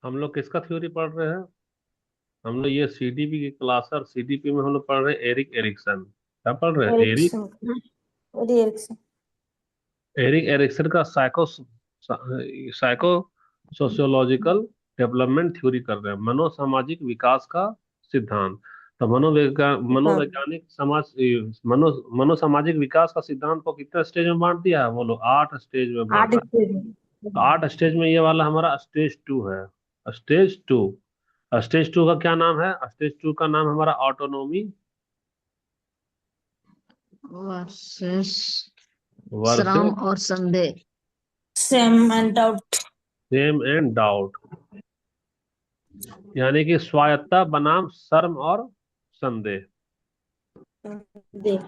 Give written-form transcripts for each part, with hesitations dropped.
हम लोग किसका थ्योरी पढ़ रहे हैं? हम लोग ये सीडीपी की क्लास है, और सीडीपी में हम लोग पढ़ रहे हैं एरिक एरिक्सन। क्या पढ़ रहे हैं? Erik Erikson. अरे एरिक्सन। एरिक एरिक्सन का साइको सोशियोलॉजिकल डेवलपमेंट थ्योरी कर रहे हैं, मनोसामाजिक विकास का सिद्धांत। तो सिद्धांत। मनोवैज्ञानिक समाज मनोसामाजिक विकास का सिद्धांत को कितने स्टेज में बांट दिया है? बोलो, 8 स्टेज में आठ बांटा है। स्टेज तो में। 8 स्टेज में ये वाला हमारा स्टेज 2 है। स्टेज 2। स्टेज 2 का क्या नाम है? स्टेज 2 का नाम हमारा ऑटोनोमी वर्सेस श्रम वर्सेस और संदेह। Same and out. Same and doubt, यानी कि स्वायत्ता बनाम शर्म और संदेह। दे।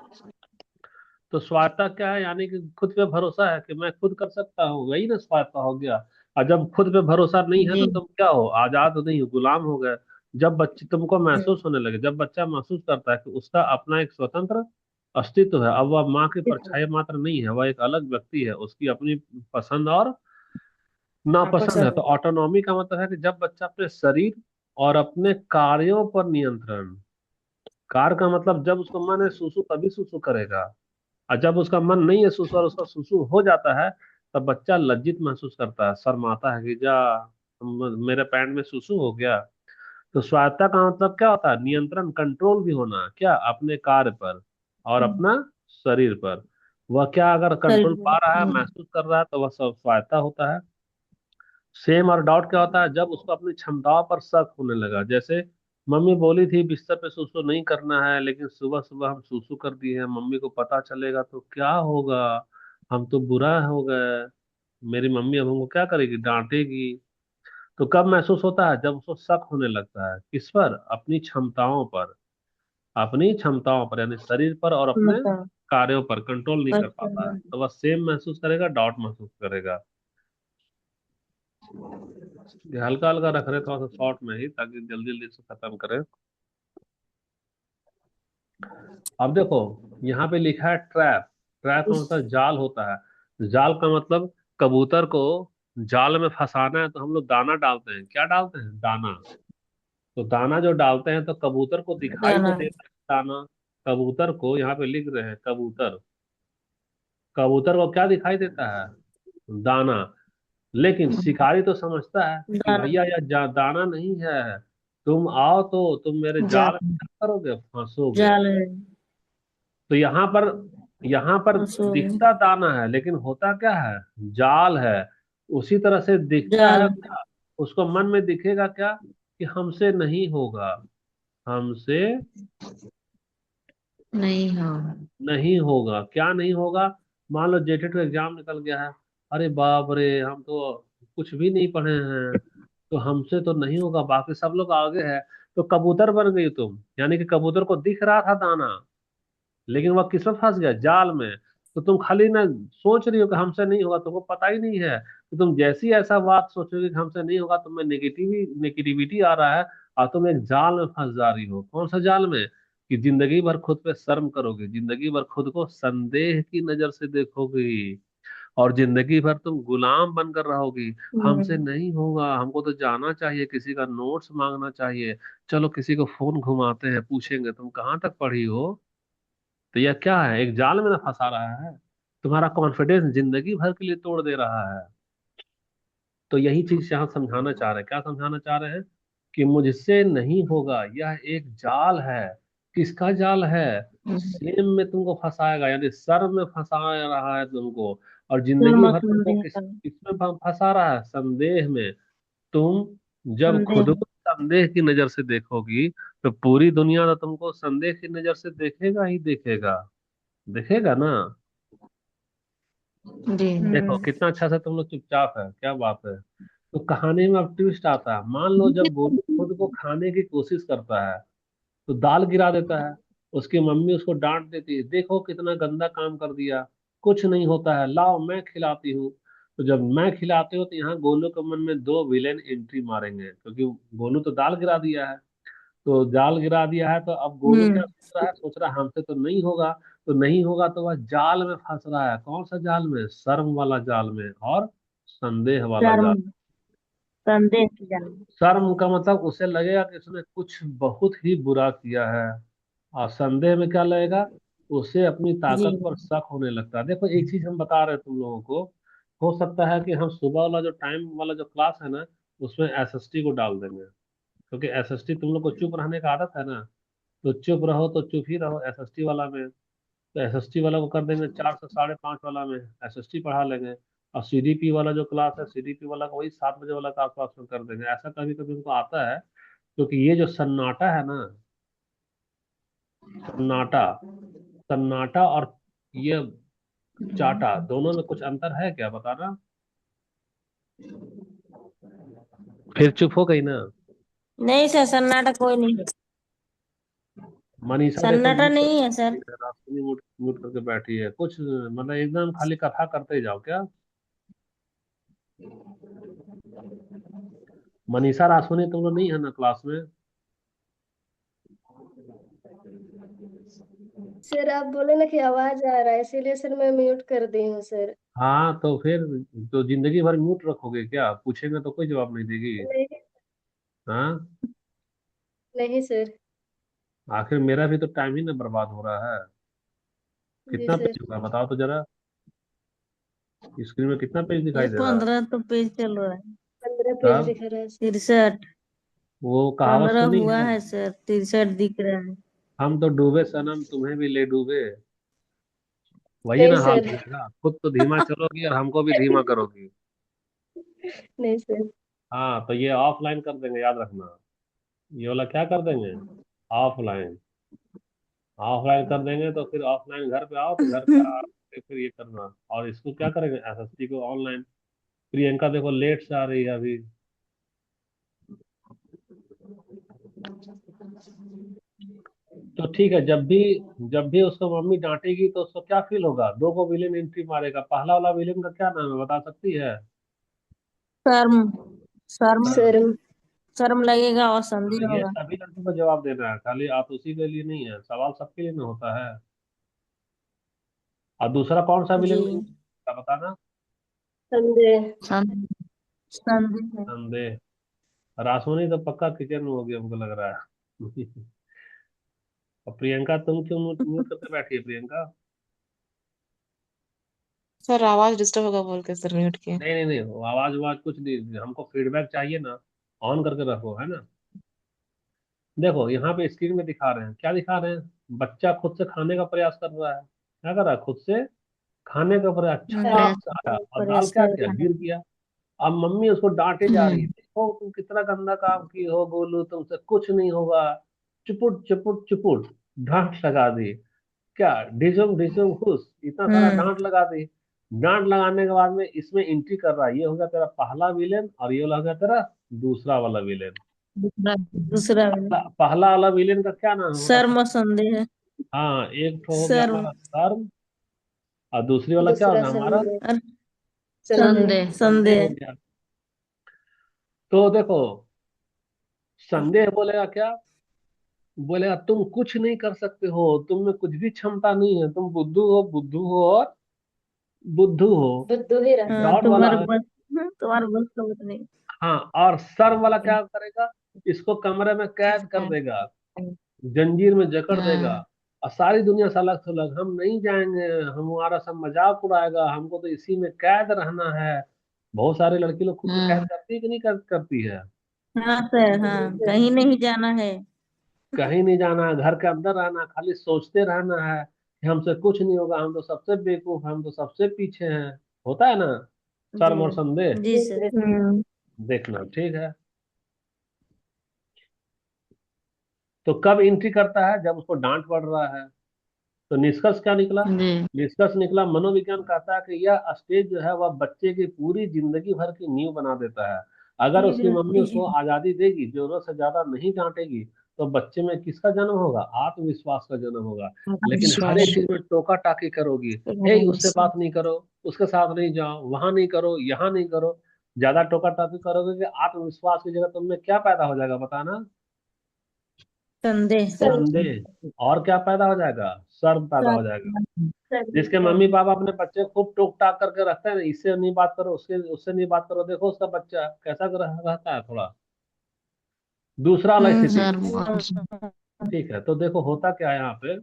तो स्वायत्ता क्या है? यानी कि खुद पे भरोसा है कि मैं खुद कर सकता हूँ, वही ना स्वायत्ता हो गया। और जब खुद पे भरोसा नहीं है जी। तो तुम क्या हो? आजाद तो नहीं हो, गुलाम हो गए। जब बच्चे तुमको महसूस होने लगे, जब बच्चा महसूस करता है कि उसका अपना एक स्वतंत्र अस्तित्व है, अब वह माँ की परछाई मात्र नहीं है, वह एक अलग व्यक्ति है, उसकी अपनी पसंद और नापसंद है। तो पसंद। ऑटोनॉमी का मतलब है कि जब बच्चा अपने शरीर और अपने कार्यों पर नियंत्रण, कार्य का मतलब जब उसको मन है सुसु तभी सुसु करेगा। और जब उसका मन नहीं है सुसु और उसका सुसु हो जाता है, तब बच्चा लज्जित महसूस करता है, शर्माता है कि जा मेरे पैंट में सुसु हो गया। तो स्वायत्ता का मतलब क्या होता है? नियंत्रण, कंट्रोल भी होना, क्या? अपने कार्य पर और अपना शरीर पर। वह क्या अगर कंट्रोल पा रहा है, शरीर। महसूस कर रहा है, तो वह सब स्वायत्ता होता है। सेम और डाउट क्या होता है? जब उसको अपनी क्षमताओं पर शक होने लगा। जैसे मम्मी बोली थी बिस्तर पे सुसु नहीं करना है, लेकिन सुबह सुबह हम सुसु कर दिए हैं, मम्मी को पता चलेगा तो क्या होगा? हम तो बुरा हो गए, मेरी मम्मी अब हमको क्या करेगी, डांटेगी। तो कब महसूस होता है? जब उसको शक होने लगता है, किस पर? अपनी क्षमताओं पर। अपनी क्षमताओं पर यानी शरीर पर और अपने मतलब। कार्यों पर कंट्रोल नहीं कर पाता है, अच्छा। तो वह सेम महसूस करेगा, डाउट महसूस करेगा। ये हल्का हल्का रख रहे थोड़ा सा शॉर्ट में ही, ताकि जल्दी जल्दी से खत्म करें। अब देखो, यहाँ पे लिखा है ट्रैप। ट्रैप का उस। मतलब जाल होता है। जाल का मतलब कबूतर को जाल में फंसाना है तो हम लोग दाना डालते हैं। क्या डालते हैं? दाना। तो दाना जो डालते हैं तो कबूतर को दिखाई तो गाना। देता है दाना। कबूतर को यहाँ पे लिख रहे हैं, कबूतर, कबूतर को क्या दिखाई देता है? दाना। लेकिन शिकारी तो समझता है कि गाना। भैया यह दाना नहीं है, तुम आओ तो तुम मेरे जाल में जाल। क्या करोगे? फंसोगे। जाल है। तो यहाँ पर हंसो। दिखता दाना है, लेकिन होता क्या है? जाल है। उसी तरह से दिखता है जाल। क्या? उसको मन में दिखेगा क्या? कि हमसे नहीं होगा, हमसे नहीं। हाँ। नहीं होगा। क्या नहीं होगा? मान लो जेटेट का एग्जाम निकल गया है, अरे बाप रे, हम तो कुछ भी नहीं पढ़े हैं, तो हमसे तो नहीं होगा, बाकी सब लोग आगे है। तो कबूतर बन गई तुम, यानी कि कबूतर को दिख रहा था दाना, लेकिन वह किसमें फंस गया? जाल में। तो तुम खाली ना सोच रही हो कि हमसे नहीं होगा, तुमको पता ही नहीं है। तो तुम जैसी ऐसा बात सोचोगे कि हमसे नहीं होगा, तुम्हें नेगेटिविटी आ रहा है, और तुम एक जाल में फंस जा रही हो। कौन सा जाल में? कि जिंदगी भर खुद पे शर्म करोगे, जिंदगी भर खुद को संदेह की नजर से देखोगी, और जिंदगी भर तुम गुलाम बनकर रहोगी। हमसे हम्म। नहीं होगा, हमको तो जाना चाहिए, किसी का नोट्स मांगना चाहिए, चलो किसी को फोन घुमाते हैं, पूछेंगे तुम कहाँ तक पढ़ी हो। तो यह क्या है? एक जाल में ना फंसा रहा है, तुम्हारा कॉन्फिडेंस जिंदगी भर के लिए तोड़ दे रहा है। तो यही चीज यहाँ समझाना चाह रहे हैं। क्या समझाना चाह रहे हैं? कि मुझसे नहीं होगा यह एक जाल है। किसका जाल है? सेम में तुमको फंसाएगा, यानी शर्म में फंसा रहा है तुमको। और जिंदगी भर तुमको संदेह का। किसमें फंसा रहा है? संदेह में। तुम जब खुद संदेह। को संदेह की नजर से देखोगी, तो पूरी दुनिया तो तुमको संदेह की नजर से देखेगा ही देखेगा। देखेगा ना। जी। देखो कितना अच्छा से तुम लोग चुपचाप है, क्या बात है। तो कहानी में अब ट्विस्ट आता है। मान लो जब गोलू खुद को खाने की कोशिश करता है, तो दाल गिरा देता है। उसकी मम्मी उसको डांट देती है, देखो कितना गंदा काम कर दिया, कुछ नहीं होता है, लाओ मैं खिलाती हूँ। तो जब मैं खिलाती हूँ, तो यहाँ गोलू के मन में दो विलेन एंट्री मारेंगे, क्योंकि गोलू तो दाल गिरा दिया है। तो जाल गिरा दिया है, तो अब गोलू क्या हम्म। सोच रहा है? सोच रहा है हमसे तो नहीं होगा। तो नहीं होगा तो वह जाल में फंस रहा है। कौन सा जाल में? शर्म वाला जाल में और संदेह वाला चार। जाल। संदेह किया। शर्म का मतलब उसे लगेगा कि उसने कुछ बहुत ही बुरा किया है। और संदेह में क्या लगेगा, उसे अपनी जी ताकत पर शक होने लगता है। देखो एक चीज हम बता रहे हैं तुम लोगों को, हो सकता है कि हम सुबह वाला जो टाइम वाला जो क्लास है ना, उसमें एसएसटी को डाल देंगे। क्योंकि एसएसटी तुम लोग को चुप रहने का आदत है ना, तो चुप रहो तो चुप ही रहो एसएसटी वाला में। तो एसएसटी वाला को कर देंगे 4 से 5:30 वाला में, एसएसटी पढ़ा लेंगे। और सीडीपी वाला जो क्लास है, सीडीपी वाला को वही 7 बजे वाला का आसपास में कर देंगे। ऐसा कभी कभी उनको आता है, क्योंकि ये जो सन्नाटा है ना, सन्नाटा, सन्नाटा और ये चाटा, दोनों में कुछ अंतर है क्या, बताना। फिर चुप हो गई ना। नहीं सर, सन्नाटा कोई नहीं। मनीषा देखो सन्नाटा म्यूट नहीं है करके सर। बैठी है, रास्ते म्यूट म्यूट करके बैठी है, कुछ मतलब एकदम खाली कथा करते ही जाओ क्या। मनीषा रासवानी तुम लोग नहीं है ना क्लास में। सर आप बोले ना कि आवाज आ रहा है, इसीलिए सर मैं म्यूट कर दी हूँ सर। हाँ तो फिर तो जिंदगी भर म्यूट रखोगे क्या, पूछेंगे तो कोई जवाब नहीं देगी। नहीं, हाँ, नहीं सर। आखिर मेरा भी तो टाइम ही ना बर्बाद हो रहा है। जी कितना सर। पेज हुआ बताओ तो जरा, स्क्रीन में कितना पेज ये दिखाई दे रहा है। 15 तो पेज चल रहा है। 15 पेज तब दिख रहा है। 63। वो कहावत 15 सुनी हुआ है, है सर, 63 दिख रहा है। हम तो डूबे सनम तुम्हें भी ले डूबे। वही नहीं ना हाल सर। बनेगा, खुद तो धीमा चलोगी और हमको भी धीमा करोगी। नहीं सर। हाँ तो ये ऑफलाइन कर देंगे, याद रखना। ये वाला क्या कर देंगे, ऑफलाइन। ऑफलाइन कर देंगे तो फिर ऑफलाइन घर पे आओ, तो घर पे आके फिर ये करना। और इसको क्या करेंगे, एसएसटी को ऑनलाइन। प्रियंका देखो लेट से आ रही है अभी। तो ठीक है, जब भी उसको मम्मी डांटेगी तो उसको क्या फील होगा, दो को विलेन एंट्री मारेगा। पहला वाला विलेन का क्या नाम है, बता सकती है। शर्म। शर्म। हाँ, सर शर्म लगेगा और हाँ, संदेह ये होगा। सभी लड़कों को जवाब देना है, खाली आप उसी के लिए नहीं है, सवाल सबके लिए ना होता है। और दूसरा कौन सा जी। विलेन का बताना। संदेह। संदेह। संदेह है। संदेह। रासोनी तो पक्का किचन में होगी हमको लग रहा है। और प्रियंका तुम क्यों म्यूट म्यूट करके बैठी है प्रियंका। सर आवाज डिस्टर्ब होगा बोल के सर म्यूट किए। नहीं नहीं नहीं, वो आवाज आवाज कुछ नहीं, हमको फीडबैक चाहिए ना। ऑन करके रखो, है ना। देखो यहाँ पे स्क्रीन में दिखा रहे हैं, क्या दिखा रहे हैं, बच्चा खुद से खाने का प्रयास कर रहा है। क्या कर रहा है, खुद से खाने का प्रयास, छटाक प्रयास। से आया और दाल प्रयास क्या कर किया, खाने गिर गया। अब मम्मी उसको डांटे जा रही है, हम्म। देखो तुम कितना गंदा काम की हो, बोलू तुमसे कुछ नहीं होगा। चुपुट चुपुट चुपुट, डांट लगा दी। क्या, ढिसुम ढिसुम खुश, इतना सारा हम्म। डांट लगा दी। डांट लगाने के बाद में इसमें एंट्री कर रहा है, ये हो गया तेरा पहला विलेन, और ये हो गया तेरा दूसरा वाला विलेन। दूसरा। दूसरा। पहला वाला विलेन का क्या नाम है बता शर्म सकते। और संदेह है। हाँ, एक तो हो गया शर्म। हमारा कर्म, और दूसरी वाला क्या हो दूसरा गया हमारा संदेह। और संदेह। संदेह। संदेह हो संदेह। गया। तो देखो, संदेह बोलेगा क्या, बोलेगा तुम कुछ नहीं कर सकते हो, तुम में कुछ भी क्षमता नहीं है, तुम बुद्धू हो, बुद्धू हो और बुद्धू हो। बुद्धू ही रहता हाँ, है। डॉट वाला है। तुम्हारे बस का बात नहीं। हाँ, और सर्व वाला क्या करेगा, इसको कमरे में कैद कर देगा, जंजीर में जकड़ देगा। हाँ। और सारी दुनिया सलग थलग, हम नहीं जाएंगे, हमारा सब मजाक उड़ाएगा, हमको तो इसी में कैद रहना है। बहुत सारे लड़की लोग खुद को कैद हाँ। करती है कि नहीं करती है। हाँ सर, हाँ, कहीं नहीं जाना है। कहीं नहीं जाना है, घर के अंदर रहना है, खाली सोचते रहना है कि हमसे कुछ नहीं होगा, हम तो सबसे बेवकूफ, हम तो सबसे पीछे हैं। होता है ना, शर्म और जी संदेह। जी जी सर। सर। देखना ठीक है। तो कब एंट्री करता है, जब उसको डांट पड़ रहा है। तो निष्कर्ष क्या निकला, जी। निष्कर्ष निकला, मनोविज्ञान कहता है कि यह स्टेज जो है वह बच्चे की पूरी जिंदगी भर की नींव बना देता है। अगर उसकी मम्मी उसको आजादी देगी, जरूरत से ज्यादा नहीं डांटेगी, तो बच्चे में किसका जन्म होगा, आत्मविश्वास का जन्म होगा। लेकिन हर एक विश्वास। चीज में टोका टाकी करोगी, हे उससे बात नहीं करो, उसके साथ नहीं जाओ, वहां नहीं करो, यहाँ नहीं करो, ज्यादा टोका टाकी करोगे कि आत्मविश्वास की जगह तुम में क्या पैदा हो जाएगा बताना। संदेह। संदेह। और क्या पैदा हो जाएगा? शर्म पैदा हो जाएगा। जिसके मम्मी पापा अपने बच्चे को खूब टोक टाक करके रखते हैं ना, इससे नहीं बात करो, उसके उससे नहीं बात करो, देखो उसका बच्चा कैसा रहता है थोड़ा। दूसरा वाला स्थिति। शर्म। ठीक है, तो देखो होता क्या है यहाँ पे।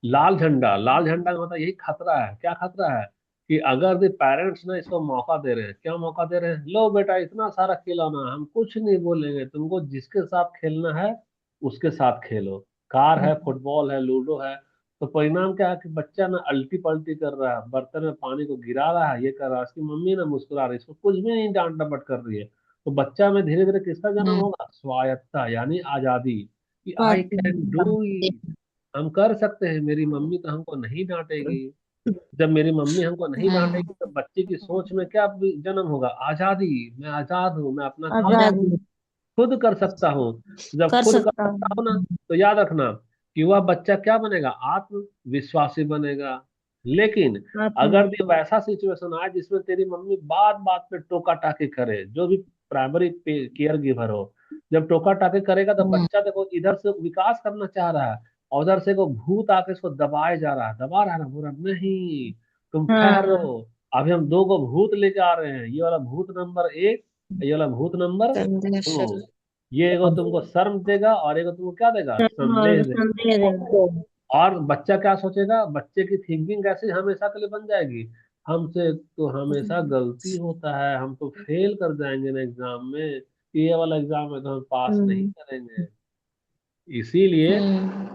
लाल झंडा, लाल झंडा का मतलब यही खतरा है। क्या खतरा है? कि अगर the पेरेंट्स ना इसको मौका दे रहे हैं, क्या मौका दे रहे हैं, लो बेटा इतना सारा खिलौना, हम कुछ नहीं बोलेंगे, तुमको जिसके साथ खेलना है उसके साथ खेलो। कार है, फुटबॉल है, लूडो है। तो परिणाम क्या है कि बच्चा ना अल्टी पल्टी कर रहा है, बर्तन में पानी को गिरा रहा है, ये कर रहा है, उसकी मम्मी ना मुस्कुरा रही है, इसको कुछ भी नहीं डांट डपट कर रही है। तो बच्चा में धीरे धीरे किसका जन्म होगा? स्वायत्तता यानी आजादी, कि आई कैन डू इट, हम कर सकते हैं, मेरी मम्मी तो हमको नहीं डांटेगी। जब मेरी मम्मी हमको नहीं डांटेगी तो बच्चे की सोच में क्या जन्म होगा? आजादी, मैं आजाद हूँ, मैं अपना काम आजाद खुद कर सकता हूँ। जब कर खुद कर सकता सकता हूँ ना, हूँ। तो याद रखना कि वह बच्चा क्या बनेगा? आत्मविश्वासी बनेगा। लेकिन अगर भी वैसा सिचुएशन आए जिसमें तेरी मम्मी बात बात पे टोका टाकी करे, जो भी प्राइमरी केयर गिवर हो, जब टोका टाकी करेगा तो बच्चा देखो इधर से विकास करना चाह रहा है और उधर से को भूत आके इसको दबाए जा रहा है, दबा रहा है ना, बोल रहा नहीं तुम ठहरो, हाँ। अभी हम दो को भूत लेके आ रहे हैं, ये वाला भूत नंबर एक, ये वाला भूत नंबर संदेह दो। शर्म। ये एगो तुमको शर्म देगा और एगो तुमको क्या देगा? शर्म संदेह और देगा। संदेह देगा। और बच्चा क्या सोचेगा? बच्चे की थिंकिंग कैसे हमेशा के लिए बन जाएगी? हमसे तो हमेशा गलती होता है, हम तो फेल कर जाएंगे ना एग्जाम में, ये वाला एग्जाम में तो हम पास नहीं हम्म। करेंगे। इसीलिए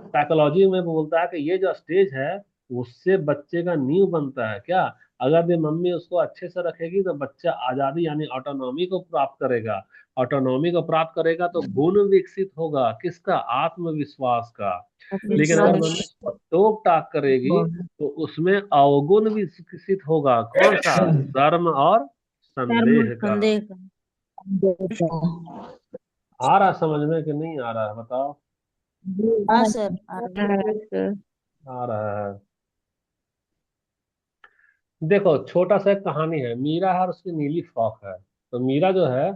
साइकोलॉजी में बोलता है कि ये जो स्टेज है उससे बच्चे का नींव बनता है। क्या? अगर भी मम्मी उसको अच्छे से रखेगी तो बच्चा आजादी यानी ऑटोनॉमी को प्राप्त करेगा। ऑटोनॉमी को प्राप्त करेगा तो गुण विकसित होगा, किसका? आत्मविश्वास का। लेकिन अगर मम्मी विश्वास। उसको टोक टाक करेगी तो उसमें अवगुण विकसित होगा। कौन सा? शर्म और शर्म और संदेह का। संदेह का। आ रहा समझ में कि नहीं आ रहा है? बताओ। हाँ सर, आ रहा है। आ रहा है। देखो छोटा सा एक कहानी है, मीरा है और उसकी नीली फ्रॉक है। तो मीरा जो है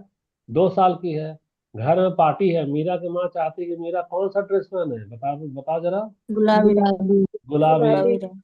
2 साल की है, घर में पार्टी है, मीरा की माँ चाहती है कि मीरा कौन सा ड्रेस पहने, बता बता जरा। गुलाबी रंग। गुलाबी, गुलाबी रंग।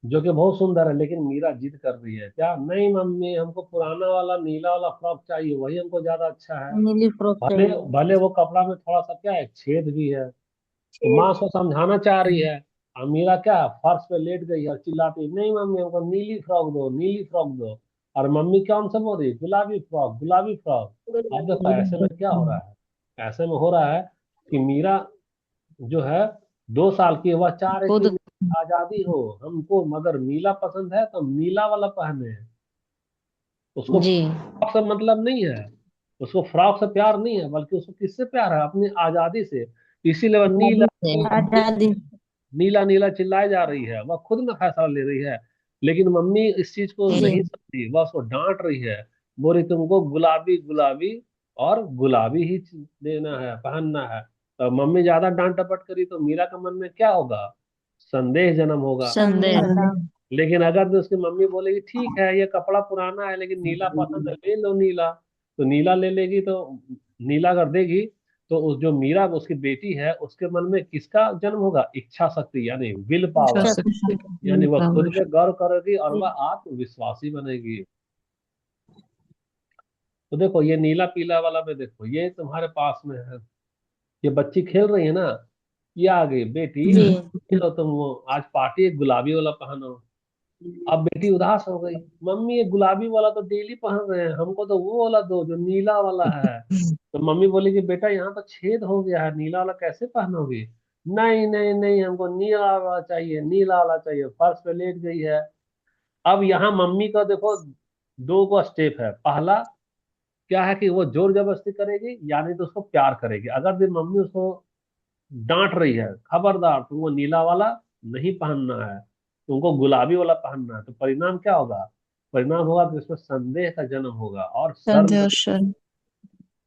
जो कि बहुत सुंदर है। लेकिन मीरा जिद कर रही है, क्या? नहीं मम्मी, हमको पुराना वाला नीला वाला फ्रॉक चाहिए, वही हमको ज्यादा अच्छा है। नीली फ्रॉक भले चाहिए। भले वो कपड़ा में थोड़ा सा क्या है, छेद भी है। तो माँ उसको समझाना चाह रही है, और मीरा क्या है, फर्श पे लेट गई है और चिल्लाती है, नहीं मम्मी हमको नीली फ्रॉक दो, नीली फ्रॉक दो। और मम्मी क्या उनसे बोल रही है? गुलाबी फ्रॉक, गुलाबी फ्रॉक। अब देखो ऐसे में क्या हो रहा है, ऐसे में हो रहा है कि मीरा जो है 2 साल की है, वह चाह रही खुद। थी आजादी हो, हमको मगर नीला पसंद है तो हम नीला वाला पहने हैं। उसको जी। फ्रॉक से मतलब नहीं है, उसको फ्रॉक से प्यार नहीं है, बल्कि उसको किससे प्यार है? अपनी आजादी से। इसीलिए वह नीला गुलाबी से। आजादी। नीला नीला चिल्लाए जा रही है, वह खुद में फैसला ले रही है। लेकिन मम्मी इस चीज को जी। नहीं समझी, वह उसको डांट रही है, बोल रही तुमको गुलाबी गुलाबी और गुलाबी ही देना है, पहनना है। तो मम्मी ज्यादा डांट डपट करी तो मीरा का मन में क्या होगा? संदेह जन्म होगा। संदेह। लेकिन अगर तो उसकी मम्मी बोलेगी ठीक है ये कपड़ा पुराना है लेकिन नीला पसंद है, ले लो नीला, तो नीला ले लेगी। तो नीला कर देगी तो उस जो मीरा उसकी बेटी है उसके मन में किसका जन्म होगा? इच्छा शक्ति यानी विल विश्वास पावर, शक्ति। यानी वह खुद पावर। पे गर्व करेगी और वह आत्मविश्वासी बनेगी। तो देखो ये नीला पीला वाला में देखो, ये तुम्हारे पास में है, ये बच्ची खेल रही है ना, ये आ गई बेटी, जी। चलो तुम वो आज पार्टी एक गुलाबी वाला पहनो। अब बेटी उदास हो गई, मम्मी ये गुलाबी वाला तो डेली पहन रहे हैं, हमको तो वो वाला दो जो नीला वाला है। तो मम्मी बोली कि बेटा यहाँ तो छेद हो गया है, नीला वाला कैसे पहनोगी? नहीं नहीं नहीं, हमको नीला वाला चाहिए, नीला वाला चाहिए। फर्श पे लेट गई है। अब यहाँ मम्मी का देखो दो को स्टेप है। पहला क्या है कि वो जोर जबरदस्ती करेगी, यानी तो उसको प्यार करेगी। अगर भी मम्मी उसको डांट रही है, खबरदार तुमको नीला वाला नहीं पहनना है, तुमको गुलाबी वाला पहनना है, तो परिणाम क्या होगा? परिणाम होगा कि उसमें संदेह का जन्म होगा और शर्म संदेह का, और शर्म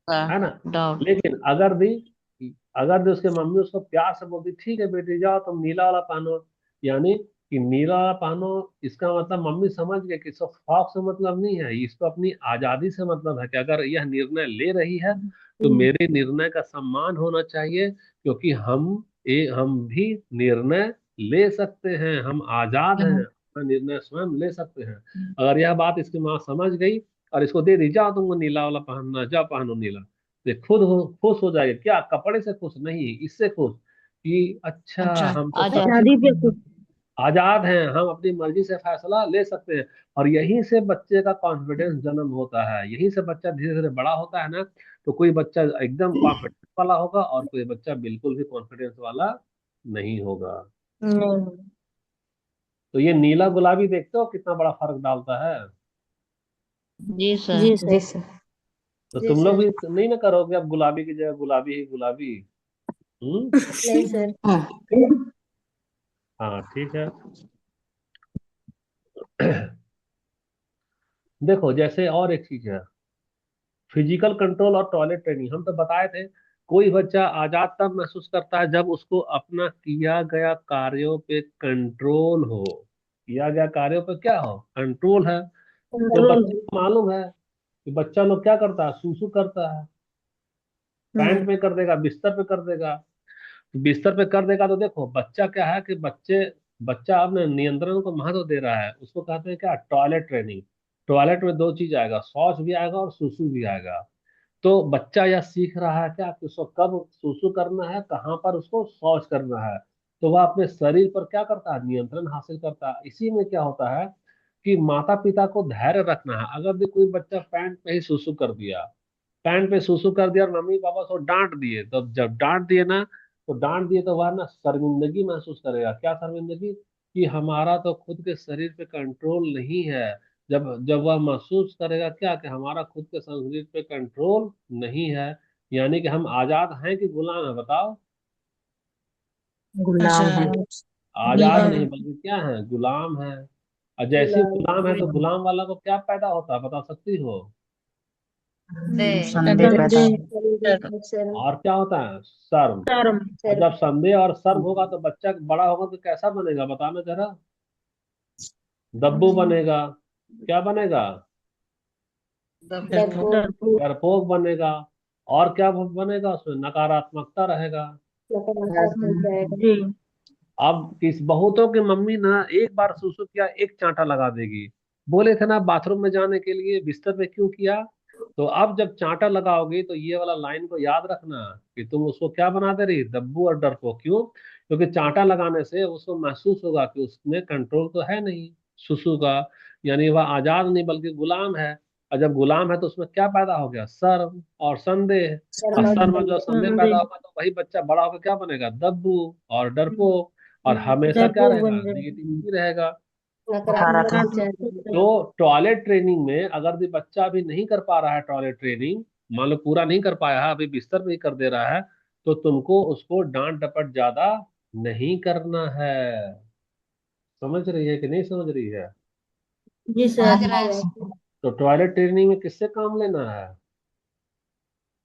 का है ना। डाउट। लेकिन अगर भी उसके मम्मी उसको प्यार से बोलती ठीक है बेटी जाओ तुम नीला वाला पहनो, यानी कि नीला वाला पहनो, इसका मतलब मम्मी समझ गए कि इसको फ्रॉक से मतलब नहीं है, इसको अपनी आजादी से मतलब है कि अगर यह निर्णय ले रही है तो मेरे निर्णय का सम्मान होना चाहिए, क्योंकि हम भी निर्णय ले सकते हैं, हम आजाद हैं, अपना निर्णय स्वयं ले सकते हैं। अगर यह बात इसकी माँ समझ गई और इसको दे दी, जाओ तुमको नीला वाला पहनना, जाओ पहनो नीला, तो खुश हो जाएगी। क्या कपड़े से खुश नहीं, इससे खुश कि अच्छा अच्छा हम तो सब चीज आजादी पे कुछ। आजाद हैं, हम अपनी मर्जी से फैसला ले सकते हैं। और यहीं से बच्चे का कॉन्फिडेंस जन्म होता है, यहीं से बच्चा धीरे धीरे बड़ा होता है ना। तो कोई बच्चा एकदम कॉन्फिडेंस वाला होगा और कोई बच्चा बिल्कुल भी कॉन्फिडेंस वाला नहीं होगा। नहीं। तो ये नीला गुलाबी देखते हो कितना बड़ा फर्क डालता है। जी सर। जी सर। तो जी तुम लोग सर। भी नहीं ना करोगे अब गुलाबी की जगह गुलाबी ही गुलाबी। हम्म। नहीं सर। हाँ ठीक है। देखो जैसे और एक चीज है, फिजिकल कंट्रोल और टॉयलेट ट्रेनिंग, हम तो बताए थे। कोई बच्चा आजाद तब महसूस करता है जब उसको अपना किया गया कार्यों पे कंट्रोल हो। किया गया कार्यों पे क्या हो, कंट्रोल है। तो कंट्रोल। बच्चे को मालूम है कि बच्चा लोग क्या करता है, सूसू करता है, पैंट पे कर देगा, बिस्तर पे कर देगा। तो बिस्तर पे कर देगा तो देखो बच्चा क्या है कि बच्चा अपने नियंत्रण को महत्व दे रहा है, उसको कहते हैं क्या, टॉयलेट ट्रेनिंग। टॉयलेट में दो चीज आएगा, शौच भी आएगा और सुसु भी आएगा। तो बच्चा यह सीख रहा है क्या कि उसको कब सुसु करना है, कहाँ पर उसको शौच करना है। तो वह अपने शरीर पर क्या करता है, नियंत्रण हासिल करता है। इसी में क्या होता है कि माता पिता को धैर्य रखना है। अगर भी कोई बच्चा पैंट पे ही सुसु कर दिया, पैंट पे सुसु कर दिया और मम्मी पापा उसको डांट दिए, तो जब डांट दिए ना, तो डांट दिए तो वह ना शर्मिंदगी महसूस करेगा। क्या शर्मिंदगी, कि हमारा तो खुद के शरीर पे कंट्रोल नहीं है। जब जब वह महसूस करेगा क्या कि हमारा खुद के शरीर पे कंट्रोल नहीं है, यानी कि हम आजाद हैं कि गुलाम है, बताओ। गुलाम है। अच्छा। आजाद नहीं बल्कि क्या है, गुलाम है। और जैसे ही गुलाम। गुलाम है तो गुलाम वाला को क्या पैदा होता है, बता सकती हो। दे संदेह पैदा। संदेह शर्म। और क्या होता है, शर्म। शर्म। और जब शर्म। संदेह और शर्म होगा तो बच्चा बड़ा होगा तो कैसा बनेगा, बताना जरा। दब्बू बनेगा। क्या बनेगा, डरपोक। डरपोक। डरपोक बनेगा। और क्या बनेगा, उसमें नकारात्मकता रहेगा। नकारात्मक जाएगा। जी। अब किस बहुतों की मम्मी ना एक बार सुसु किया एक चांटा लगा देगी। बोले थे ना बाथरूम में जाने के लिए बिस्तर पे क्यों किया। तो अब जब चांटा लगाओगी तो ये वाला लाइन को याद रखना कि तुम उसको क्या बना दे रही, दब्बू और डरपोक। क्यों, क्योंकि चांटा लगाने से उसको महसूस होगा कि उसमें कंट्रोल तो है नहीं सुसु का, यानी वह आजाद नहीं बल्कि गुलाम है। और जब गुलाम है तो उसमें क्या पैदा हो गया, शर्म और संदेह। और शर्म और शर्म और जो संदेह। संदेह पैदा होगा तो वही बच्चा बड़ा होकर क्या बनेगा, दब्बू और डरपोक। और हमेशा क्या डरपोक रहेगा, बन जाए। निगेटिविटी रहेगा। नकारात्मक विचार रहेगा। तो टॉयलेट ट्रेनिंग में अगर भी बच्चा अभी नहीं कर पा रहा है टॉयलेट ट्रेनिंग, मान लो पूरा नहीं कर पाया है, अभी बिस्तर पे ही कर दे रहा है, तो तुमको उसको डांट डपट ज्यादा नहीं करना है। समझ रही है कि नहीं समझ रही है। जी समझ सर। रहे हैं प्यार। सर। तो टॉयलेट ट्रेनिंग में किससे काम लेना है,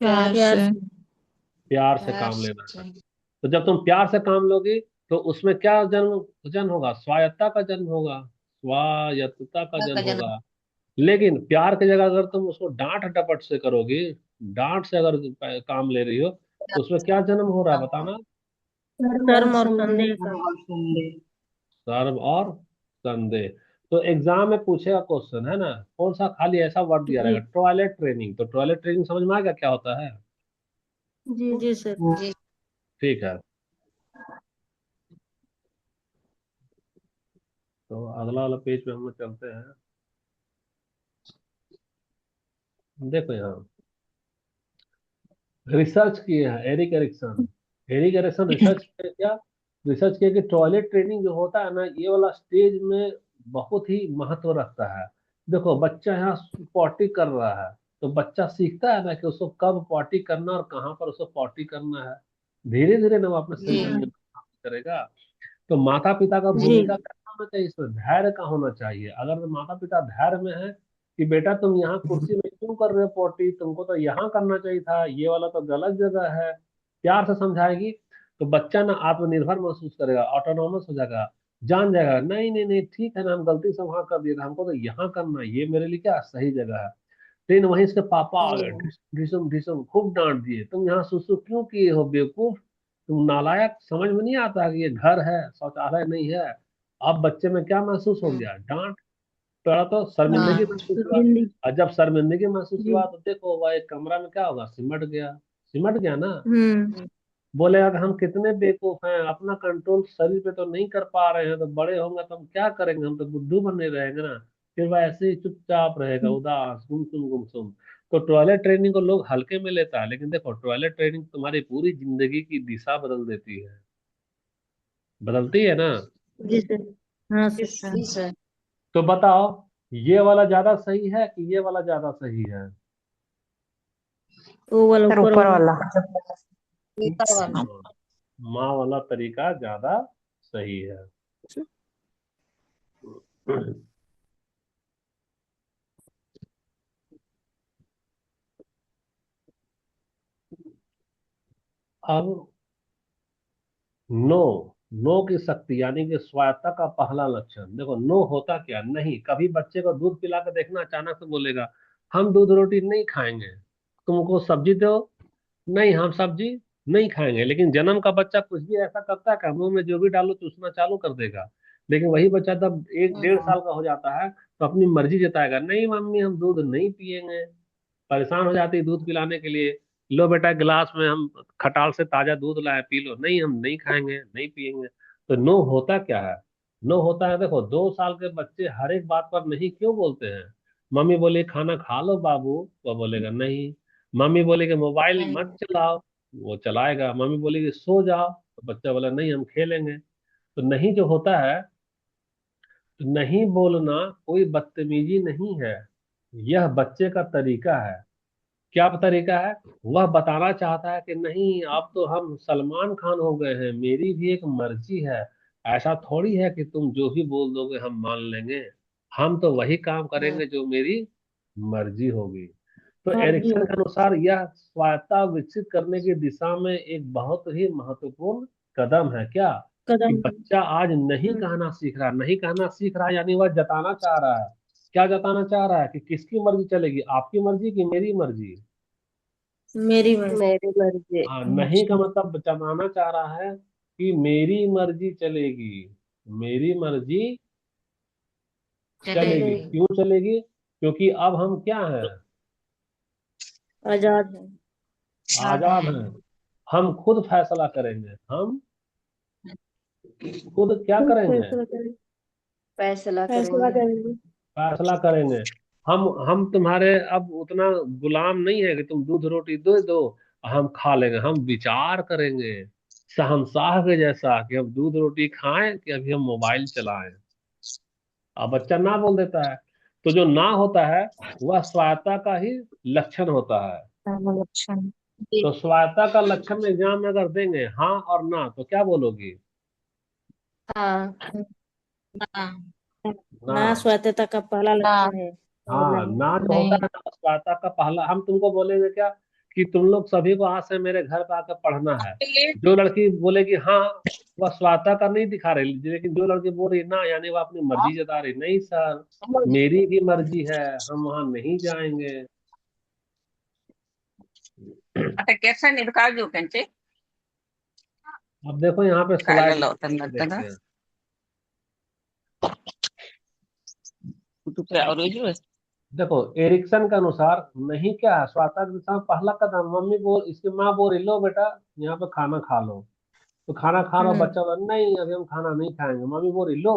प्यार प्यार से। से। प्यार से प्यार काम लेना है। से। तो जब तुम प्यार से काम लोगे तो उसमें क्या जन्म होगा, स्वायत्ता का जन्म होगा, स्वायत्तता का का जन्म जन्म। होगा। लेकिन प्यार की जगह अगर तुम उसको डांट डपट से करोगी, डांट से अगर काम ले रही हो, तो उसमें क्या जन्म हो रहा है बताना, शर्म और शर्म और संदेह। संदेह का। शर्म और संदेह। तो एग्जाम में पूछेगा क्वेश्चन है ना, कौन सा खाली ऐसा वर्ड दिया रहेगा, जी। Toilet training. तो टॉयलेट ट्रेनिंग समझ में आ गया क्या होता है। जी। जी सर। जी। ठीक है। तो अगला वाला पेज पे हम लोग चलते हैं। देखो यहाँ रिसर्च किए हैं, Erik Erikson. Erik Erikson research किया क्या, रिसर्च किया कि टॉयलेट ट्रेनिंग जो होता है ना, ये वाला स्टेज में बहुत ही महत्व रखता है। देखो बच्चा यहाँ पॉटी कर रहा है, तो बच्चा सीखता है ना कि उसको कब पॉटी करना और कहाँ पर उसको पॉटी करना है। धीरे धीरे ना वो अपने जी। शरीर में नियंत्रण हासिल करेगा। तो माता पिता का जी। भूमिका क्या होना चाहिए, इसमें धैर्य का होना चाहिए। अगर माता पिता धैर्य में है कि बेटा तुम यहाँ कुर्सी में क्यों कर रहे हो पोटी, तुमको तो यहाँ करना चाहिए था, ये वाला तो गलत जगह है, प्यार से समझाएगी, तो बच्चा ना आत्मनिर्भर महसूस करेगा, ऑटोनोमस हो जाएगा। जान जाएगा, नहीं नहीं नहीं ठीक है ना, हम गलती से वहां कर दिए थे, हमको तो यहाँ करना है, ये मेरे लिए क्या सही जगह है। लेकिन वहीं इसके पापा आ गए, ढिसुम ढिसुम खूब डांट दिए, तुम यहाँ सुसु क्यों किए हो बेवकूफ, तुम नालायक, समझ में नहीं आता कि ये घर है शौचालय नहीं है। अब बच्चे में क्या महसूस हो गया, डांट। पहला तो शर्मिंदगी हाँ महसूस हुआ। शर्मिंदगी। और जब शर्मिंदगी महसूस जी। हुआ तो देखो वह एक कमरा में क्या होगा, सिमट गया, सिमट गया ना। हम्म। बोलेगा कि हम कितने बेवकूफ हैं, अपना कंट्रोल शरीर पे तो नहीं कर पा रहे हैं, तो बड़े होंगे तो हम क्या करेंगे, हम तो बुद्धू बने रहेंगे ना। फिर वह ऐसे ही चुपचाप रहेगा, उदास, गुमसुम गुमसुम। तो टॉयलेट ट्रेनिंग को लोग हल्के में लेता है, लेकिन देखो टॉयलेट ट्रेनिंग तुम्हारी पूरी जिंदगी की दिशा बदल देती है, बदलती है ना। जी सर। हाँ जी सर। सर। जी सर। तो बताओ, ये वाला ज्यादा सही है कि ये वाला ज्यादा सही है। वो वाला सर ऊपर ऊपर वाला। वाला। ऊपर वाला। हाँ, माँ वाला तरीका ज्यादा सही है। अब नो, नो की शक्ति यानी कि स्वायत्ता का पहला लक्षण देखो, नो होता क्या, नहीं। कभी बच्चे को दूध पिला के देखना, अचानक से बोलेगा हम दूध रोटी नहीं खाएंगे, तुमको सब्जी दो, नहीं हम सब्जी नहीं खाएंगे। लेकिन जन्म का बच्चा कुछ भी ऐसा करता है कि मुंह में जो भी डालो चूसना चालू कर देगा। लेकिन वही बच्चा जब एक डेढ़ हम्म। साल का हो जाता है तो अपनी मर्जी जताएगा, नहीं मम्मी हम दूध नहीं पिएंगे। परेशान हो जाती है दूध पिलाने के लिए, लो बेटा गिलास में हम खटाल से ताजा दूध लाए पी लो, नहीं हम नहीं खाएंगे नहीं पिएंगे। तो नो होता क्या है, नो होता है देखो, 2 साल के बच्चे हर एक बात पर नहीं क्यों बोलते हैं। मम्मी बोले खाना खा लो बाबू, वो बोलेगा नहीं। मम्मी बोलेगी मोबाइल नहीं। मत चलाओ, वो चलाएगा। मम्मी बोलेगी सो जाओ, तो बच्चा बोला नहीं हम खेलेंगे। तो नहीं जो होता है, तो नहीं बोलना कोई बदतमीजी नहीं है, यह बच्चे का तरीका है। क्या तरीका है, वह बताना चाहता है कि नहीं अब तो हम सलमान खान हो गए हैं, मेरी भी एक मर्जी है। ऐसा थोड़ी है कि तुम जो भी बोल दोगे हम मान लेंगे, हम तो वही काम हम्म। करेंगे जो मेरी मर्जी होगी। तो मर्जी एरिक्सन के होगी। अनुसार यह स्वायत्ता विकसित करने की दिशा में एक बहुत ही महत्वपूर्ण कदम है। क्या, कि कदम। बच्चा आज नहीं हम्म। कहना सीख रहा, नहीं कहना सीख रहा यानी वह जताना चाह रहा है। क्या जताना चाह रहा है कि किसकी मर्जी चलेगी, आपकी मर्जी की मेरी मर्जी। मेरी मर्जी। मेरी मर्जी। हाँ, नहीं का मतलब जताना चाह रहा है कि मेरी मर्जी चलेगी, मेरी मर्जी चलेगी। चलेगी। क्यों चलेगी, क्योंकि अब हम क्या हैं, आजाद है। याद आजाद है। हैं। हम खुद फैसला करेंगे, हम खुद क्या खुद करेंगे, फैसला करेंगे। फैसला फैसला करेंगे। करेंगे। फैसला करेंगे। हम तुम्हारे अब उतना गुलाम नहीं है कि तुम दूध रोटी दे दो हम खा लेंगे, हम विचार करेंगे शहंशाह के जैसा कि हम दूध रोटी खाएं कि अभी हम मोबाइल चलाएं। अब बच्चा ना बोल देता है, तो जो ना होता है वह स्वायत्ता का ही लक्षण होता है। पहला लक्षण। जी। तो स्वायत्ता का लक्षण एग्जाम में अगर देंगे हाँ और ना तो क्या बोलोगी, हाँ। हाँ। ना। ना स्वायत्तता का पहला हाँ। लक्षण है। और हाँ, नहीं। ना जो होता नहीं। है ना स्वायत्ता का पहला, हम तुमको बोलेंगे क्या कि तुम लोग सभी को आज से मेरे घर पे आकर पढ़ना है। जो लड़की बोलेगी हाँ, वह स्वायत्ता का नहीं दिखा रही, लेकिन जो लड़की बोल रही ना यानी वह अपनी मर्जी जता रही, नहीं सर मेरी भी मर्जी है, हम वहां नहीं जाएंगे। आता कैसा निर्कार जो त्यांचे अब देखो यहाँ पे खायला स्लाइड लावतात में नंतर ना देखते हैं। कुठे आवरेज देखो एरिक्सन के अनुसार नहीं क्या है, स्वायत्ता के दिशा में पहला कदम, मम्मी बोल, इसकी माँ बोल रही लो बेटा यहाँ पे खाना खा लो, तो खाना खा लो, हम्म। बच्चा बोला नहीं अभी हम खाना नहीं खाएंगे। मम्मी बोल रही लो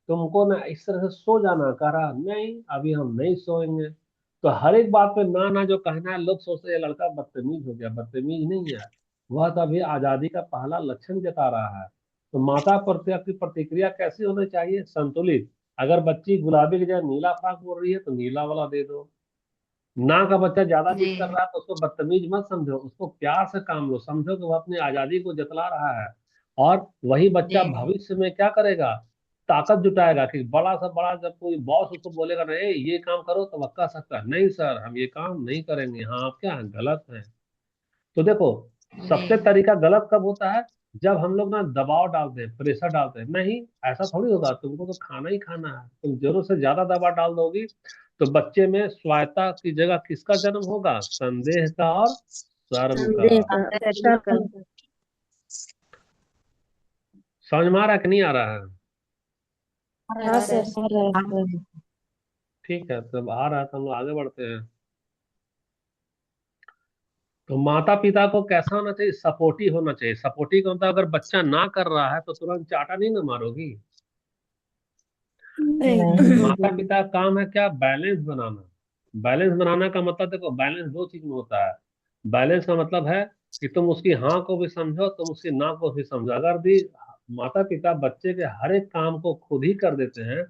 तुमको ना इस तरह से सो जाना, कह रहा नहीं अभी हम नहीं सोएंगे। तो हर एक बात पे ना ना जो कहना है, लोग सोचते हैं ये लड़का बदतमीज हो गया, बदतमीज नहीं है, वह तो अभी आजादी का पहला लक्षण जता रहा है। तो माता पिता की प्रतिक्रिया कैसी होनी चाहिए, संतुलित। अगर बच्ची गुलाबी की जगह नीला फ्रॉक बोल रही है तो नीला वाला दे दो। ना का बच्चा ज्यादा जिद कर जी। रहा है तो उसको बदतमीज मत समझो, उसको प्यार से काम लो, समझो कि वो अपनी आजादी को जतला रहा है। और वही बच्चा जी। भविष्य में क्या करेगा, ताकत जुटाएगा कि बड़ा सा बड़ा जब कोई बॉस उसको बोलेगा ना ए ये काम करो तो वह कह सकता है नहीं सर हम ये काम नहीं करेंगे, हाँ आप क्या हैं गलत हैं। तो देखो, जी। सबसे तरीका गलत कब होता है, जब हम लोग ना दबाव डालते हैं, प्रेशर डालते हैं, नहीं ऐसा थोड़ी होगा, तुमको तो खाना ही खाना है, तुम जरूरत से ज्यादा दबाव डाल दोगी तो बच्चे में स्वायत्ता की जगह किसका जन्म होगा? संदेह का और शर्म का। संदेह का संदेह का। शर्म। समझ में आ रहा है कि नहीं आ रहा है? हाँ सर। ठीक है, तब आ रहा है तो हम लोग आगे बढ़ते हैं। तो माता पिता को कैसा होना चाहिए? सपोर्टिव होना चाहिए। सपोर्टिव का मतलब अगर बच्चा ना कर रहा है तो तुरंत चाटा नहीं ना मारोगी। माता पिता का काम है क्या? बैलेंस बनाना। बैलेंस बनाना का मतलब देखो, बैलेंस दो चीज में होता है। बैलेंस का मतलब है कि तुम उसकी हाँ को भी समझो, तुम उसकी ना को भी समझो। अगर भी माता पिता बच्चे के हर एक काम को खुद ही कर देते हैं,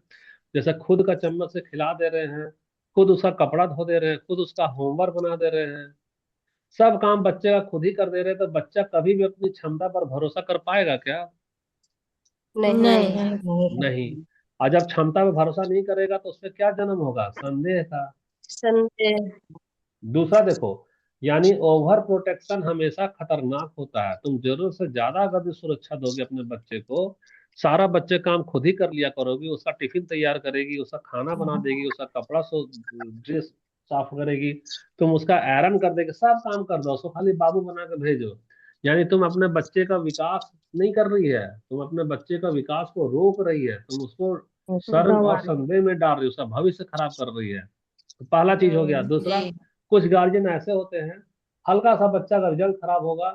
जैसे खुद का चम्मच से खिला दे रहे हैं, खुद उसका कपड़ा धो दे रहे हैं, खुद उसका होमवर्क बना दे रहे हैं, सब काम बच्चे का खुद ही कर दे रहे हैं, तो बच्चा कभी भी अपनी क्षमता पर भरोसा कर पाएगा क्या? नहीं। नहीं। नहीं। और जब क्षमता पे भरोसा नहीं करेगा तो उसमें क्या जन्म होगा? संदेह का। संदेह। दूसरा देखो, यानी ओवर प्रोटेक्शन हमेशा खतरनाक होता है। तुम जरूरत से ज्यादा अगर सुरक्षा दोगे अपने बच्चे को, सारा बच्चे काम खुद ही कर लिया करोगी, उसका टिफिन तैयार करेगी, उसका खाना बना देगी, उसका कपड़ा ड्रेस साफ करेगी, तुम उसका आयरन कर देगी, सब काम कर दो, उसको खाली बाबू बना के भेजो, यानी तुम अपने बच्चे का विकास नहीं कर रही है, तुम अपने बच्चे का विकास को रोक रही है, तुम उसको शर्म और गवार। संदेह में डाल रही हो, उसका भविष्य खराब कर रही है। तो पहला चीज हो गया। दूसरा, जी। कुछ गार्जियन ऐसे होते हैं, हल्का सा बच्चा का रिजल्ट खराब होगा,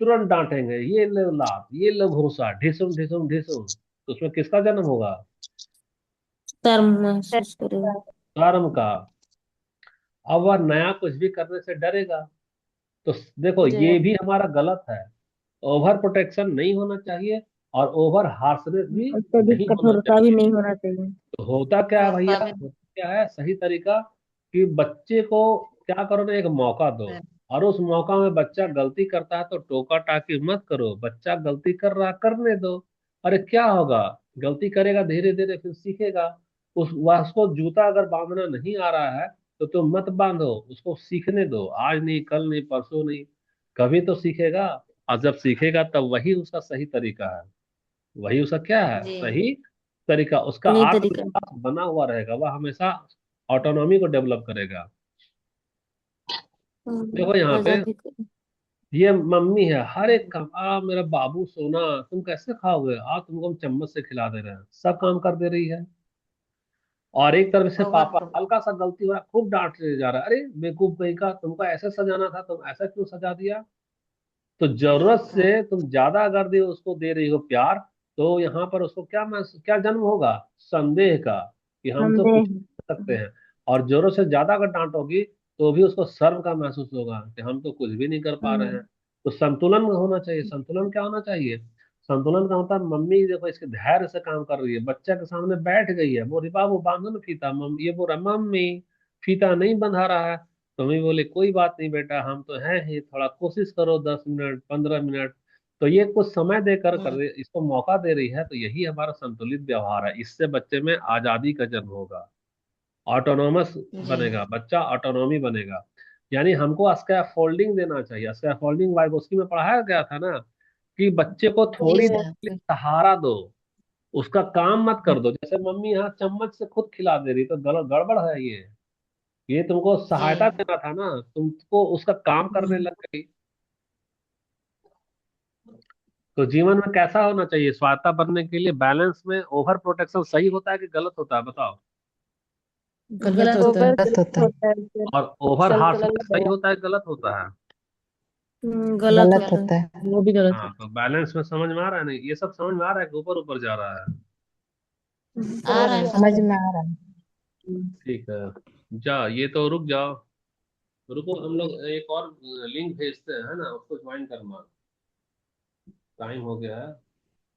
तुरंत डांटेंगे, ये लो लाभ, ये लो घूसा, ढिसुम ढिसुम ढिसुम, तो उसमें किसका जन्म होगा? शर्म महसूस करेगा। कर्म का। अब वह नया कुछ भी करने से डरेगा। तो देखो, जी। ये भी हमारा गलत है। ओवर प्रोटेक्शन नहीं होना चाहिए और ओवर हार्शनेस भी अत्यधिक नहीं होना कठोरता भी चाहिए। नहीं होना चाहिए। तो होता क्या है भैया, होता भी होता क्या है सही तरीका, कि बच्चे को क्या करो ना, एक मौका दो, है। और उस मौका में बच्चा गलती करता है तो टोका टाकी मत करो, बच्चा गलती कर रहा करने दो। अरे क्या होगा, गलती करेगा, धीरे धीरे फिर सीखेगा। उसको जूता अगर बांधना नहीं आ रहा है तो तुम मत बांधो, उसको सीखने दो, आज नहीं, कल नहीं, परसों नहीं, कभी तो सीखेगा। और जब सीखेगा तब वही उसका सही तरीका है, वही उसका क्या है, जी। सही तरीका। उसका सही तरीका। आत्मविश्वास बना हुआ रहेगा, वह हमेशा ऑटोनॉमी को डेवलप करेगा। देखो यहाँ पे, आजादी को। ये मम्मी है, हर एक काम, मेरा बाबू सोना, तुम कैसे खाओगे, तुमको हम चम्मच से खिला दे रहे हैं, सब काम कर दे रही है। और एक तरफ से ओवर पापा हल्का सा गलती हो रहा है, खूब डांट रहे जा रहा है, अरे बेवकूफ कहीं का, तुमको ऐसे सजाना था, तुम ऐसा क्यों सजा दिया? तो जरूरत से तुम ज्यादा अगर उसको दे रही हो प्यार, तो यहाँ पर उसको क्या जन्म होगा? संदेह का, कि हम तो कुछ संदेह। कर सकते हैं। और जरूरत से ज्यादा अगर डांटोगी तो भी उसको शर्म का महसूस होगा कि हम तो कुछ भी नहीं कर पा रहे हैं। तो संतुलन होना चाहिए। संतुलन क्या होना चाहिए? संतुलन का मतलब, मम्मी देखो इसके धैर्य से काम कर रही है, बच्चा के सामने बैठ गई है, बोली बाबू बांधो ना फीता, ये बोल रहा मम्मी फीता नहीं बंधा रहा है, तो मम्मी बोले कोई बात नहीं बेटा, हम तो हैं ही, थोड़ा कोशिश करो, 10 मिनट 15 मिनट। तो ये कुछ समय देकर कर इसको मौका दे रही है, तो यही हमारा संतुलित व्यवहार है। इससे बच्चे में आजादी का जन्म होगा, ऑटोनोमस जी। बनेगा बच्चा, ऑटोनॉमी बनेगा। यानी हमको स्कैफोल्डिंग देना चाहिए। स्कैफोल्डिंग वाइगोस्की में पढ़ाया गया था ना, कि बच्चे को जी थोड़ी सर। देर सहारा दो, उसका काम मत कर दो। जैसे मम्मी यहाँ चम्मच से खुद खिला दे रही, तो गलत गड़बड़ है ये तुमको जी। सहायता देना था ना, तुमको उसका काम करने लग गई। तो जीवन में कैसा होना चाहिए स्वायत्ता बनने के लिए? बैलेंस में ओवर प्रोटेक्शन सही होता है कि गलत होता है, बताओ? गलत होता है। ओवर गलत होता है सर। और ओवर संतुलन हार्शनेस में सही बना। होता है गलत होता है? गलत होता है। वो भी गलत हाँ, तो बैलेंस में समझ में आ रहा है? नहीं, ये सब समझ में आ रहा है कि ऊपर ऊपर जा रहा है? आ समझ रहा है में आ सर। रहा है। ठीक है, जा, ये तो रुक जाओ, रुको, हम लोग एक और लिंक भेजते हैं, है ना, उसको ज्वाइन करना, टाइम हो गया है।